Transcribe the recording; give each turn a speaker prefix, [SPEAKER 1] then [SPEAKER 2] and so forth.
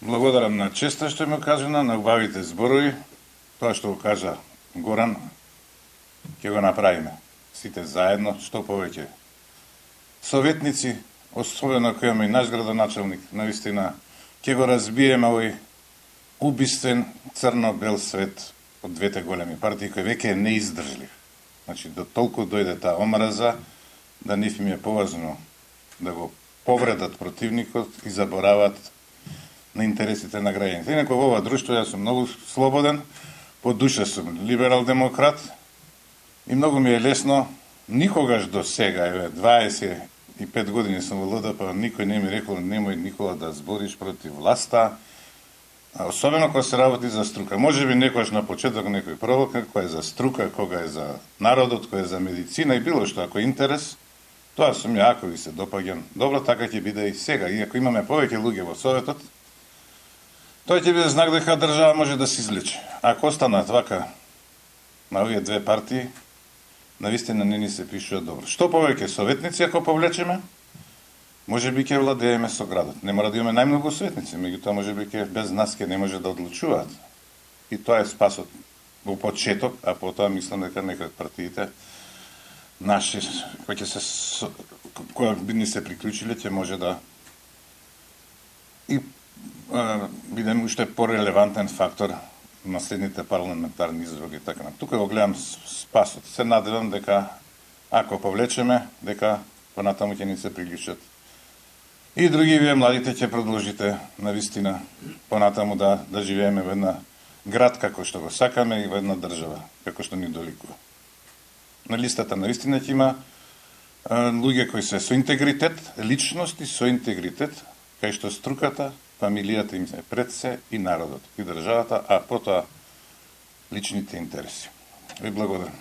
[SPEAKER 1] Благодарам на честа што ми кажана, на убавите зборови. Тоа што го кажа Горан, ќе го направиме. Сите заедно, што повеќе. Советници, особено кој имаме и наш градоначалник, навистина, ќе го разбиеме овој убиствен црно-бел свет од двете големи партии, кој веќе е неиздржлив. Значи, до толку дојде таа омраза, да нив им е поважно да го повредат противникот и заборават на интересите на граѓаните. Инаку во ова друштво јас сум многу слободен, по душа сум либерал-демократ и многу ми е лесно, никогаш до сега, еве 25 години сум во ЛДП, никој не ми рекол немој никога да збориш против власта, особено кога се работи за струка. Може би некојаш на почеток некој провок, кој е за струка, кога е за народот, кој е за медицина и било што, ако е интерес, тоа сум ја, ако ви се допаѓам. Добро, така ќе биде и сега. И ако имаме повеќе луѓе во Советот, тој ќе биде знак дека држава може да се излечи. Ако останат вака на овие две партии, навистина не ни се пишува добро. Што повеќе советници ако повлечеме, може би ќе владееме со градот. Не мора да имаме најмногу советници, меѓутоа може би ќе без нас ќе не може да одлучуваат. И тоа е спасот во почеток, а потоа мислам дека некои партиите наши кои би ни се приклучиле ќе може да и бидеме уште порелевантен фактор на следните парламентарни избори и така. Тука го гледам спасот. Се надевам дека ако повлечеме, дека понатаму ќе ни се приклучат. И други вие младите ќе продолжите навистина понатаму да живееме во една град како што го сакаме и во една држава како што ни доликува. На листата навистина ќе има луѓе кои се со интегритет, личности со интегритет, кај што струката, фамилијата им е пред се и народот и државата, а потоа личните интереси. Ви благодарам.